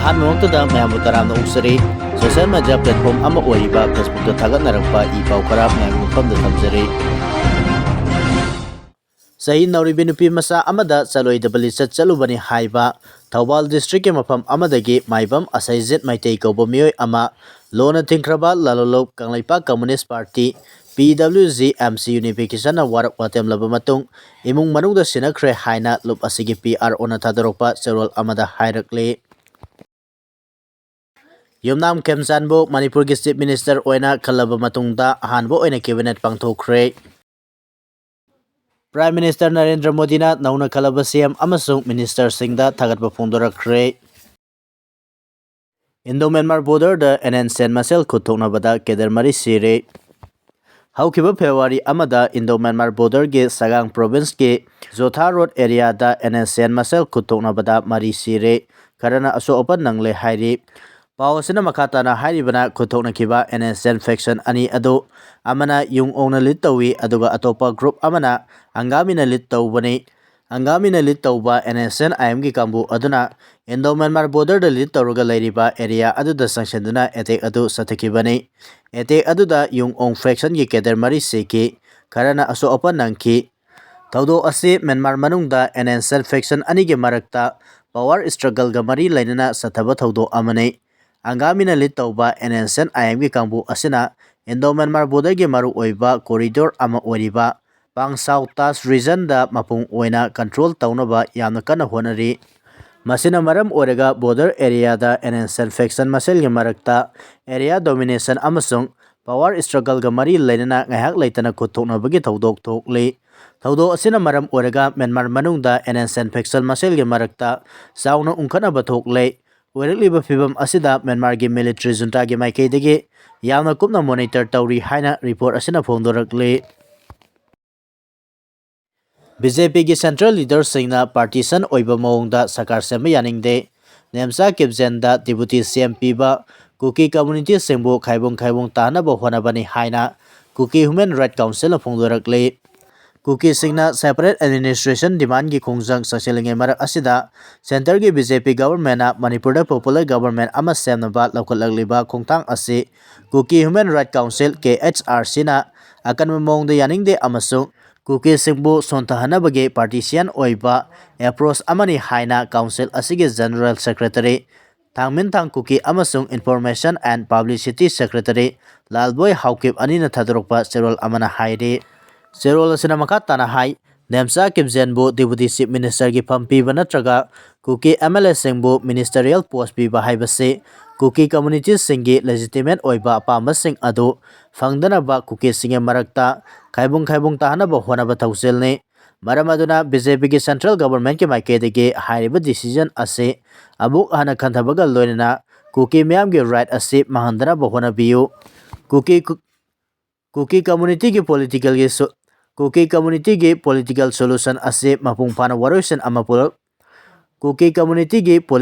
ꯑꯍꯥꯟꯕꯃꯛꯇꯗ ꯃꯌꯥꯝꯕꯨ ꯇꯔꯥꯝꯅ ꯑꯣꯛꯆꯔꯤ social media platform ꯑꯃ ꯑꯣꯏꯔꯤꯕ ꯐꯦꯁꯕꯨꯛꯇ ꯊꯥꯒꯠꯅꯔꯛꯄ ꯏ ꯄꯥꯎ ꯈꯔ ꯃꯌꯥꯝꯒꯤ ꯃꯐꯝꯗ ꯊꯝꯖꯔꯤ꯫ ꯆꯍꯤ ꯅꯧꯔꯤꯕꯤ ꯅꯨꯄꯤ ꯃꯆꯥ ꯑꯃꯗ ꯆꯠꯂꯣꯏꯗꯕ ꯂꯤꯆꯠ ꯆꯠꯂꯨꯕꯅꯤ ꯍꯥꯏꯕ ꯊꯧꯕꯥꯜ ꯗꯤꯁꯇ꯭ꯔꯤꯛꯀꯤ ꯃꯐꯝ ꯑꯃꯗꯒꯤ ꯃꯥꯏꯕꯝ ꯑꯁꯩꯖꯤꯠ ꯃꯩꯇꯩ ꯀꯧꯕ ꯃꯤꯑꯣꯏ ꯑꯃ ꯂꯣꯟꯅ ꯊꯤꯡꯈ꯭ꯔꯕ ꯂꯂꯣꯟꯂꯨꯞ ꯀꯪꯂꯩꯄꯥꯛ ꯀꯝꯃꯨꯅꯤꯁꯠ ꯄꯥꯔꯇꯤ PWG-MC ꯌꯨꯅꯤꯐꯤꯀꯦꯁꯟꯅ ꯋꯥꯔꯛ ꯋꯥꯇꯦꯝꯂꯕ ꯃꯇꯨꯡ ꯏꯃꯨꯡ ꯃꯅꯨꯡꯗ ꯁꯤꯟꯅꯈ꯭ꯔꯦ ꯍꯥꯏꯅ ꯂꯨꯞ ꯑꯁꯤꯒꯤ PROꯅ ꯊꯥꯗꯣꯔꯛꯄ ꯆꯦꯔꯣꯜ ꯑꯃꯗ ꯍꯥꯏꯔꯛꯂꯤ꯫ ꯌꯨꯝꯅꯥꯝ ꯈꯦꯝꯆꯥꯟꯕꯨ ꯃꯅꯤꯄꯨꯔꯒꯤ ꯆꯤꯞ ꯃꯤꯅꯤꯁꯇꯔ ꯑꯣꯏꯅ ꯈꯜꯂꯕ ꯃꯇꯨꯡꯗ ꯑꯍꯥꯟꯕ ꯑꯣꯏꯅ ꯀꯦꯕꯤꯅꯦꯠ ꯄꯥꯡꯊꯣꯛꯈ꯭ꯔꯦ꯫ ꯄ꯭ꯔꯥꯏꯝ ꯃꯤꯅꯤꯁꯇꯔ ꯅꯔꯦꯟꯗ꯭ꯔ ꯃꯣꯗꯤꯅ ꯅꯧꯅ ꯈꯜꯂꯕ CM ꯑꯃꯁꯨꯡ ꯃꯤꯅꯤꯁꯇꯔꯁꯤꯡꯗ ꯊꯥꯒꯠꯄ ꯐꯣꯡꯗꯣꯔꯛꯈ꯭ꯔꯦ꯫ ꯏꯟꯗꯣ-ꯃ꯭ꯌꯥꯟꯃꯥꯔ ꯕꯣꯔꯗꯔꯗ NN-ꯁꯦꯟ ꯃꯁꯦꯜ ꯈꯨꯠ ꯊꯣꯛꯅꯕꯗ ꯀꯦꯗꯔ ꯃꯔꯤ ꯁꯤꯔꯦ꯫ ꯍꯧꯈꯤꯕ ꯐꯦꯕ꯭ꯔꯨꯋꯥꯔꯤ ꯑꯃꯗ ꯏꯟꯗꯣ-ꯃ꯭ꯌꯥꯟꯃꯥꯔ ꯕꯣꯔꯗꯔꯒꯤ ꯁꯒꯥꯡ ꯄ꯭ꯔꯣꯚꯤꯟꯁꯀꯤ ꯖꯣꯊꯥ ꯔꯣꯗ ꯑꯦꯔꯤꯌꯥꯗ NN-ꯁꯦꯟ ꯃꯁꯦꯜ ꯈꯨꯠ ꯊꯣꯛꯅꯕꯗ ꯃꯔꯤ ꯁꯤꯔꯦ, ꯈꯔꯅ ꯑꯁꯣꯛ-ꯑꯄꯟ ꯅꯪꯂꯦ ꯍꯥꯏꯔꯤ꯫ ꯄꯥꯎ ꯑꯁꯤꯅ ꯃꯈꯥ ꯇꯥꯅ ꯍꯥꯏꯔꯤꯕꯅ ꯈꯨꯠ ꯊꯣꯛꯅꯈꯤꯕ NN-ꯁꯦꯟ ꯐꯦꯛꯁꯟ ꯑꯅꯤ ꯑꯗꯨ ꯑꯃꯅ ꯌꯨꯡꯑꯣꯡꯅ ꯂꯤꯗ ꯇꯧꯏ ꯑꯗꯨꯒ ꯑꯇꯣꯞꯄ ꯒ꯭ꯔꯨꯞ ꯑꯃꯅ ꯑꯪꯒꯥꯃꯤꯅ ꯂꯤꯗ ꯇꯧꯕꯅꯤ꯫ ꯑꯪꯒꯥꯃꯤꯅ ꯂꯤꯗ ꯇꯧꯕ NN-IMꯒꯤ ꯀꯥꯡꯕꯨ ꯑꯗꯨꯅ ꯏꯟꯗꯣ-ꯃ꯭ꯌꯥꯟꯃꯥꯔ ꯕꯣꯔꯗꯔꯗ ꯂꯤꯗ ꯇꯧꯔꯒ ꯂꯩꯔꯤꯕ ꯑꯦꯔꯤꯌꯥ ꯑꯗꯨꯗ ꯆꯪꯁꯤꯟꯗꯨꯅ ꯑꯦꯇꯦꯛ ꯑꯗꯨ ꯆꯠꯊꯈꯤꯕꯅꯤ꯫ ꯑꯦꯇꯦꯛ ꯑꯗꯨꯗ ꯌꯨꯡꯑꯣꯡ ꯐꯦꯛꯁꯟꯒꯤ ꯀꯦꯗꯔ ꯃꯔꯤ ꯁꯤꯈꯤ, ꯈꯔꯅ ꯑꯁꯣꯛ-ꯑꯄꯟ ꯅꯪꯈꯤ꯫ ꯊꯧꯗꯣꯛ ꯑꯁꯤ ꯃ꯭ꯌꯥꯟꯃꯥꯔ ꯃꯅꯨꯡꯗ NN-ꯁꯦꯟ ꯐꯦꯛꯁꯟ ꯑꯅꯤꯒꯤ ꯃꯔꯛꯇ ꯄꯥꯋꯔ ꯁ꯭ꯇꯔꯒꯜꯒ ꯃꯔꯤ ꯂꯩꯅꯅ ꯆꯠꯊꯕ ꯊꯧꯗꯣꯛ ꯑꯃꯅꯤ꯫ ꯑꯪꯒꯥꯃꯤꯅ ꯂꯤꯗ ꯇꯧꯕ NN-IMꯒꯤ ꯀꯥꯡꯕꯨ ꯑꯁꯤꯅ ꯏꯟꯗꯣ-ꯃ꯭ꯌꯥꯟꯃꯥꯔ ꯕꯣꯔꯗꯔꯒꯤ ꯃꯔꯨꯑꯣꯏꯕ ꯀꯣꯔꯤꯗꯣꯔ ꯑꯃ ꯑꯣꯏꯔꯤꯕ ꯄꯥꯡꯁꯥꯎ ꯇꯥꯖ ꯔꯤꯖꯟꯗ ꯃꯄꯨꯡ ꯑꯣꯏꯅ ꯀꯟꯇ꯭ꯔꯣꯜ ꯇꯧꯅꯕ ꯌꯥꯝꯅ ꯀꯟꯅ ꯍꯣꯠꯅꯔꯤ꯫ ꯃꯁꯤꯅ ꯃꯔꯝ ꯑꯣꯏꯔꯒ ꯕꯣꯔꯗꯔ ꯑꯦꯔꯤꯌꯥꯗ NN-ꯁꯦꯟ ꯐꯦꯛꯁꯟ ꯃꯁꯦꯜꯒꯤ ꯃꯔꯛꯇ ꯑꯦꯔꯤꯌꯥ ꯗꯣꯃꯤꯅꯦꯁꯟ ꯑꯃꯁꯨꯡ ꯄꯥꯋꯔ ꯁ꯭ꯇꯔꯒꯜꯒ ꯃꯔꯤ ꯂꯩꯅꯅ ꯉꯥꯏꯍꯥꯛ ꯂꯩꯇꯅ ꯈꯨꯠ ꯊꯣꯛꯅꯕꯒꯤ ꯊꯧꯗꯣꯛ ꯊꯣꯛꯂꯤ꯫ ꯊꯧꯗꯣꯛ ꯑꯁꯤꯅ ꯃꯔꯝ ꯑꯣꯏꯔꯒ ꯃ꯭ꯌꯥꯟꯃꯥꯔ ꯃꯅꯨꯡꯗ NN-ꯁꯦꯟ ꯐꯦꯛꯁꯟ ꯃꯁꯦꯜꯒꯤ ꯃꯔꯛꯇ ꯆꯥꯎꯅ ꯎꯪꯈꯠꯅꯕ ꯊꯣꯛꯂꯦ꯫ ꯑꯣꯏꯔꯛꯂꯤꯕ ꯐꯤꯚꯝ ꯑꯁꯤꯗ ꯃ꯭ꯌꯥꯟꯃꯥꯔꯒꯤ ꯃꯤꯂꯤꯇꯔꯤ ꯖꯨꯟꯇꯥꯒꯤ ꯃꯥꯏꯀꯩꯗꯒꯤ ꯌꯥꯝꯅ ꯀꯨꯞꯅ ꯃꯣꯅꯤꯇꯔ ꯇꯧꯔꯤ ꯍꯥꯏꯅ ꯔꯤꯄꯣꯔꯠ ꯑꯁꯤꯅ ꯐꯣꯡꯗꯣꯔꯛꯂꯤ꯫ BJPꯒꯤ ꯁꯦꯟꯇ꯭ꯔꯦꯜ ꯂꯤꯗꯔꯁꯤꯡꯅ ꯄꯥꯔꯇꯤꯁꯟ ꯑꯣꯏꯕ ꯃꯑꯣꯡꯗ ꯁꯔꯀꯥꯔ ꯁꯦꯝꯕ ꯌꯥꯅꯤꯡꯗꯦ꯫ ꯅꯦꯝꯆꯥ ꯀꯤꯞꯖꯦꯟꯗ ꯗꯤꯄꯨꯇꯤ CM ꯄꯤꯕ ꯀꯨꯀꯤ ꯀꯝꯃ꯭ꯌꯨꯅꯤꯇꯤꯁꯤꯡꯕꯨ ꯈꯥꯏꯕꯨꯡ ꯇꯥꯍꯟꯅꯕ ꯍꯣꯠꯅꯕꯅꯤ ꯍꯥꯏꯅ ꯀꯨꯀꯤ ꯍ꯭ꯌꯨꯃꯦꯟ ꯔꯥꯏꯠ ꯀꯥꯎꯟꯁꯤꯜꯅ ꯐꯣꯡꯗꯣꯔꯛꯂꯤ꯫ ꯀꯨꯀꯤꯁꯤꯡꯅ ꯁꯦꯄꯔꯦꯠ ꯑꯦꯗꯃꯤꯅꯤꯁꯇ꯭ꯔꯦꯁꯟ ꯗꯤꯃꯥꯟꯒꯤ ꯈꯣꯡꯖꯪ ꯆꯪꯁꯤꯜꯂꯤꯉꯩ ꯃꯔꯛ ꯑꯁꯤꯗ ꯁꯦꯟꯇꯔꯒꯤ BJP ꯒꯕꯔꯟꯃꯦꯟꯠꯅ ꯃꯅꯤꯄꯨꯔꯗ ꯄꯣꯄꯨꯂꯔ ꯒꯕꯔꯟꯃꯦꯟꯠ ꯑꯃ ꯁꯦꯝꯅꯕ ꯂꯧꯈꯠꯂꯛꯂꯤꯕ ꯈꯣꯡꯊꯥꯡ ꯑꯁꯤ ꯀꯨꯀꯤ ꯍ꯭ꯌꯨꯃꯦꯟ ꯔꯥꯏꯠ ꯀꯥꯎꯟꯁꯤꯜ KHRCꯅ ꯑꯀꯟꯕ ꯃꯑꯣꯡꯗ ꯌꯥꯅꯤꯡꯗꯦ ꯑꯃꯁꯨꯡ ꯀꯨꯀꯤꯁꯤꯡꯕꯨ ꯁꯣꯟꯊꯍꯟꯅꯕꯒꯤ ꯄꯥꯔꯇꯤꯁꯤꯌꯟ ꯑꯣꯏꯕ ꯑꯦꯄ꯭ꯔꯣꯆ ꯑꯃꯅꯤ ꯍꯥꯏꯅ ꯀꯥꯎꯟꯁꯤꯜ ꯑꯁꯤꯒꯤ ꯖꯦꯅꯔꯦꯜ ꯁꯦꯀ꯭ꯔꯦꯇꯔꯤ, ꯊꯥꯡꯃꯤꯟꯊꯥꯡ ꯀꯨꯀꯤ ꯑꯃꯁꯨꯡ information and publicity secretary ꯂꯥꯜꯕꯣꯏ Haokip ꯑꯅꯤꯅ ꯊꯥꯗꯣꯔꯛꯄ ꯆꯦꯔꯣꯜ ꯑꯃꯅ ꯍꯥꯏꯔꯤ꯫ ꯆꯦꯔꯣꯜ ꯑꯁꯤꯅ ꯃꯈꯥ ꯇꯥꯅ ꯍꯥꯏ ꯅꯦꯝꯆꯥ ꯀꯤꯞꯖꯦꯟꯕꯨ ꯗꯤꯄꯨꯇꯤ ꯆꯤꯞ ꯃꯤꯅꯤꯁꯇꯔꯒꯤ ꯐꯝ ꯄꯤꯕ ꯅꯠꯇ꯭ꯔꯒ ꯀꯨꯀꯤ MLAꯁꯤꯡꯕꯨ ꯃꯤꯅꯤꯁꯇꯔꯤꯌꯦꯜ ꯄꯣꯁꯠ ꯄꯤꯕ ꯍꯥꯏꯕꯁꯤ ꯀꯨꯀꯤ ꯀꯝꯃ꯭ꯌꯨꯅꯤꯇꯤꯁꯤꯡꯒꯤ ꯂꯦꯖꯤꯇꯤꯃꯦꯠ ꯑꯣꯏꯕ ꯑꯄꯥꯝꯕꯁꯤꯡ ꯑꯗꯨ ꯐꯪꯗꯅꯕ ꯀꯨꯀꯤꯁꯤꯡꯒꯤ ꯃꯔꯛꯇ ꯈꯥꯏꯕꯨꯡ ꯇꯥꯍꯟꯅꯕ ꯍꯣꯠꯅꯕ ꯊꯧꯁꯤꯜꯅꯤ꯫ ꯃꯔꯝ ꯑꯗꯨꯅ BJPꯒꯤ ꯁꯦꯟꯇ꯭ꯔꯦꯜ ꯒꯕꯔꯟꯃꯦꯟꯠꯀꯤ ꯃꯥꯏꯀꯩꯗꯒꯤ ꯍꯥꯏꯔꯤꯕ ꯗꯤꯁꯤꯖꯟ ꯑꯁꯤ ꯑꯃꯨꯛ ꯍꯟꯅ ꯈꯟꯊꯕꯒ ꯂꯣꯏꯅꯅ ꯀꯨꯀꯤ ꯃꯤꯌꯥꯝꯒꯤ ꯔꯥꯏꯠ ꯑꯁꯤ ꯃꯥꯡꯍꯟꯗꯅꯕ ꯍꯣꯠꯅꯕꯤꯌꯨ꯫ ꯀꯨꯀꯤ ꯀꯝꯃ꯭ꯌꯨꯅꯤꯇꯤꯒꯤ ꯄꯣꯂꯤꯇꯤꯀꯦꯜ ꯁꯣꯂꯨꯁꯟ ꯑꯁꯤ ꯃꯄꯨꯡ ꯐꯥꯅ ꯋꯥꯔꯣꯏꯁꯤꯟ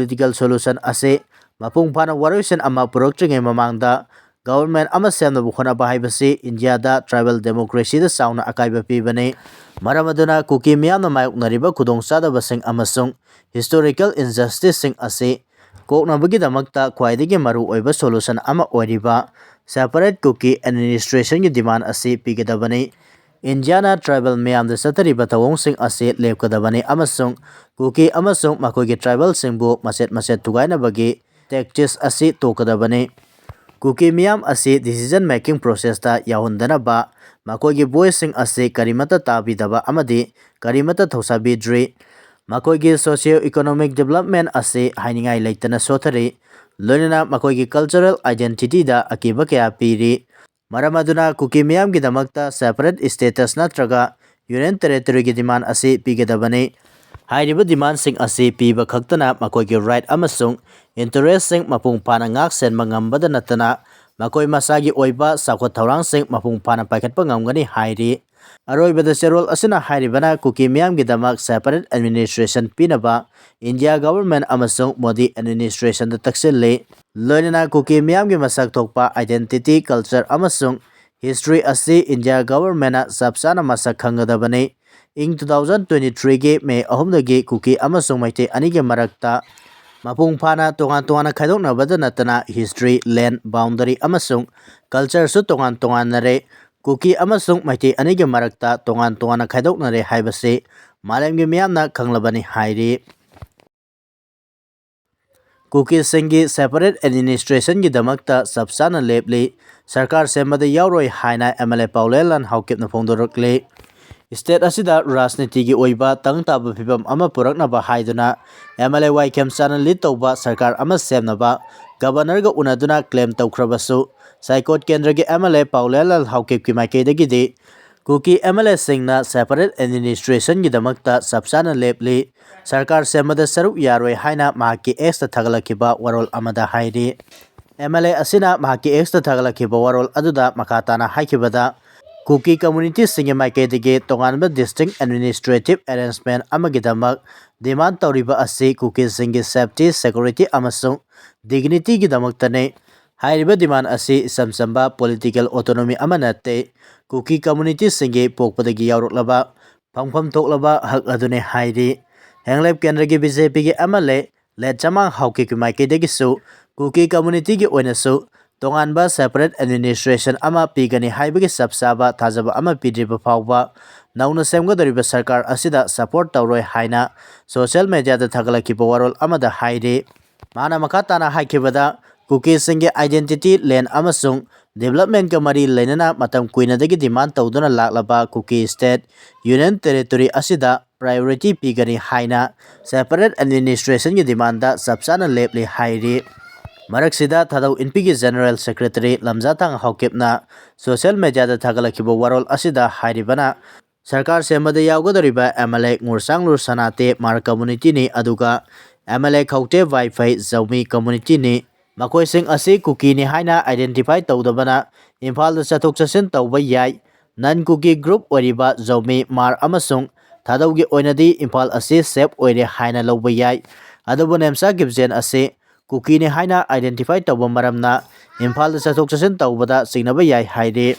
ꯑꯃ ꯄꯨꯔꯛꯇ꯭ꯔꯤꯉꯩ ꯃꯃꯥꯡꯗ ꯒꯕꯔꯟꯃꯦꯟꯠ ꯑꯃ ꯁꯦꯝꯅꯕ ꯍꯣꯠꯅꯕ ꯍꯥꯏꯕꯁꯤ ꯏꯟꯗꯤꯌꯥꯗ ꯇ꯭ꯔꯥꯏꯕꯦꯜ ꯗꯦꯃꯣꯀ꯭ꯔꯦꯁꯤꯗ ꯆꯥꯎꯅ ꯑꯀꯥꯏꯕ ꯄꯤꯕꯅꯤ꯫ ꯃꯔꯝ ꯑꯗꯨꯅ ꯀꯨꯀꯤ ꯃꯤꯌꯥꯝꯅ ꯃꯥꯌꯣꯛꯅꯔꯤꯕ ꯈꯨꯗꯣꯡꯆꯥꯗꯕꯁꯤꯡ ꯑꯃꯁꯨꯡ ꯍꯤꯁꯇꯣꯔꯤꯀꯦꯜ ꯏꯟꯖꯁꯇꯤꯁꯁꯤꯡ ꯑꯁꯤ ꯀꯣꯛꯅꯕꯒꯤꯗꯃꯛꯇ ꯈ꯭ꯋꯥꯏꯗꯒꯤ ꯃꯔꯨꯑꯣꯏꯕ ꯁꯣꯂꯨꯁꯟ ꯑꯃ ꯑꯣꯏꯔꯤꯕ ꯁꯦꯄꯔꯦꯠ ꯀꯨꯀꯤ ꯑꯦꯗꯃꯤꯅꯤꯁꯇ꯭ꯔꯦꯁꯟꯒꯤ ꯗꯤꯃꯥꯟ ꯑꯁꯤ ꯄꯤꯒꯗꯕꯅꯤ꯫ ꯏꯟꯗꯤꯌꯥꯅ ꯇ꯭ꯔꯥꯏꯕꯦꯜ ꯃꯤꯌꯥꯝꯗ ꯆꯠꯊꯔꯤꯕ ꯊꯧꯑꯣꯡꯁꯤꯡ ꯑꯁꯤ ꯂꯦꯞꯀꯗꯕꯅꯤ ꯑꯃꯁꯨꯡ ꯀꯨꯀꯤ ꯑꯃꯁꯨꯡ ꯃꯈꯣꯏꯒꯤ ꯇ꯭ꯔꯥꯏꯕꯦꯜꯁꯤꯡꯕꯨ ꯃꯆꯦꯠ ꯊꯨꯒꯥꯏꯅꯕꯒꯤ ꯇꯦꯛꯇꯤꯛꯁ ꯑꯁꯤ ꯇꯣꯛꯀꯗꯕꯅꯤ꯫ ꯀꯨꯀꯤ ꯃꯤꯌꯥꯝ ꯑꯁꯤ ꯗꯤꯁꯤꯖꯟ ꯃꯦꯀꯤꯡ ꯄ꯭ꯔꯣꯁꯦꯁꯇ ꯌꯥꯎꯍꯟꯗꯅꯕ ꯃꯈꯣꯏꯒꯤ ꯚꯣꯏꯁꯁꯤꯡ ꯑꯁꯤ ꯀꯔꯤꯃꯠꯇ ꯇꯥꯕꯤꯗꯕ ꯑꯃꯗꯤ ꯀꯔꯤꯃꯠꯇ ꯊꯧꯁꯥꯕꯤꯗ꯭ꯔꯤ꯫ ꯃꯈꯣꯏꯒꯤ ꯁꯣꯁꯤꯑꯣ-ꯏꯀꯣꯅꯣꯃꯤꯛ ꯗꯤꯕꯦꯂꯞꯃꯦꯟꯠ ꯑꯁꯤ ꯍꯥꯏꯅꯤꯡꯉꯥꯏ ꯂꯩꯇꯅ ꯁꯣꯊꯔꯤ, ꯂꯣꯏꯅꯅ ꯃꯈꯣꯏꯒꯤ ꯀꯜꯆꯔꯦꯜ ꯑꯥꯏꯗꯦꯟꯇꯤꯇꯤꯗ ꯑꯀꯤꯕ ꯀꯌꯥ ꯄꯤꯔꯤ꯫ ꯃꯔꯝ ꯑꯗꯨꯅ ꯀꯨꯀꯤ ꯃꯤꯌꯥꯝꯒꯤꯗꯃꯛꯇ ꯁꯦꯄꯔꯦꯠ ꯁ꯭ꯇꯦꯇꯁ ꯅꯠꯇ꯭ꯔꯒ ꯌꯨꯅꯤꯌꯟ ꯇꯦꯔꯤꯇꯣꯔꯤꯒꯤ ꯗꯤꯃꯥꯟ ꯑꯁꯤ ꯄꯤꯒꯗꯕꯅꯤ꯫ ꯍꯥꯏꯔꯤꯕ ꯗꯤꯃꯥꯟꯁꯤꯡ ꯑꯁꯤ ꯄꯤꯕ ꯈꯛꯇꯅ ꯃꯈꯣꯏꯒꯤ ꯔꯥꯏꯠ ꯑꯃꯁꯨꯡ ꯏꯟꯇꯔꯦꯁꯁꯤꯡ ꯃꯄꯨꯡ ꯐꯥꯅ ꯉꯥꯛ-ꯁꯦꯟꯕ ꯉꯝꯕꯗ ꯅꯠꯇꯅ ꯃꯈꯣꯏ ꯃꯁꯥꯒꯤ ꯑꯣꯏꯕ ꯆꯥꯎꯈꯠ-ꯊꯧꯔꯥꯡꯁꯤꯡ ꯃꯄꯨꯡ ꯐꯥꯅ ꯄꯥꯏꯈꯠꯄ ꯉꯝꯒꯅꯤ ꯍꯥꯏꯔꯤ꯫ ꯑꯔꯣꯏꯕꯗ ꯆꯦꯔꯣꯜ ꯑꯁꯤꯅ ꯍꯥꯏꯔꯤꯕꯅ ꯀꯨꯀꯤ ꯃꯤꯌꯥꯝꯒꯤꯗꯃꯛ ꯁꯦꯄꯔꯦꯠ ꯑꯦꯗꯃꯤꯅꯤꯁꯇ꯭ꯔꯦꯁꯟ ꯄꯤꯅꯕ ꯏꯟꯗꯤꯌꯥ ꯒꯕꯔꯟꯃꯦꯟꯠ ꯑꯃꯁꯨꯡ ꯃꯣꯗꯤ ꯑꯦꯗꯃꯤꯅꯤꯁꯇ꯭ꯔꯦꯁꯟꯗ ꯇꯛꯁꯤꯜꯂꯤ, ꯂꯣꯏꯅꯅ ꯀꯨꯀꯤ ꯃꯤꯌꯥꯝꯒꯤ ꯃꯁꯛ ꯊꯣꯛꯄ ꯑꯥꯏꯗꯦꯟꯇꯤꯇꯤ, ꯀꯜꯆꯔ ꯑꯃꯁꯨꯡ ꯍꯤꯁꯇ꯭ꯔꯤ ꯑꯁꯤ ꯏꯟꯗꯤꯌꯥ ꯒꯕꯔꯟꯃꯦꯟꯠꯅ ꯆꯞ ꯆꯥꯅ ꯃꯁꯛ ꯈꯪꯒꯗꯕꯅꯤ꯫ ꯏꯪ 2023ꯒꯤ ꯃꯦ 3ꯗꯒꯤ ꯀꯨꯀꯤ ꯑꯃꯁꯨꯡ ꯃꯩꯇꯩ ꯑꯅꯤꯒꯤ ꯃꯔꯛꯇ Mapung phana tongan khaidoknabada natana history, land, boundary amasung culture su tongan nare Kuki amasung maiti anigi marakta tongan khaidoknare haibase malemgi miyamna khanglabani hairi. Kukisingna separate administration gi damakta sabsana lepli sarkar sembada yauroi haina MLA Paulelan haukipna phongdorokle. State asida rajniti gi oiba tangtaba phibam ama puraknaba haiduna MLA Waikhem chana lead tauba sarkar ama semnaba governor ga unaduna claim taukhrabasu Saikot Kendra gi MLA Paulelal haukip ki maikaidagi di Kuki MLA singna separate administration gi damakta sabsana lepli sarkar semada saruk yaroi haina mahaki exta thagalakiba warol amada hairi. MLA asina mahaki exta thagalakiba warol aduda makatana haikibada Kuki community singe maikaidagi tonganba distinct administrative arrangement amagidamak demand tauriba asi Kukisingna safety, security amasung dignity gi damaktane. Hairiba demand asi samsamba political autonomy amanate Kuki community singe pokpadagi yauroklaba phangpham toklaba hak adune hairi. Henglep Kendra gi BJP gi MLA let chamang hauki ki maikaidagi su Kuki community gi oinasu tonganba separate administration ama pigani haibagi sabsaba thajaba ama pidriba phawba nauna semgadoriba sarkar asida support tauroi haina social media da thagalakiba warol amada hairi. Mana makatana haikibada Kukisingna identity, land amasung development ka mari lainana matam kuinadagi demand tawduna laklaba Kuki state union territory asida priority pigani haina separate administration gi demand da sabsana lepli hairi. Maraksida thadau NP gi general secretary lamjatang haukipna social media da thagalakiba warol asida hairibana sarkar semada yawgadoriba MLA ngursanglur sanate mar community ni aduga MLA khaute wifi zaumi community ni makoising asi Kuki ni haina identify tawdabana Imphal da chathok chasin tawba yai non Kuki group oriba zaumi mar amasung thadaugi oinadi Imphal asi safe oire haina lawba yai adubu Nemcha gibjen asi Kuki ni haina identify tawba maramna Imphal da chathok chasin tawbada singnaba yai hairi.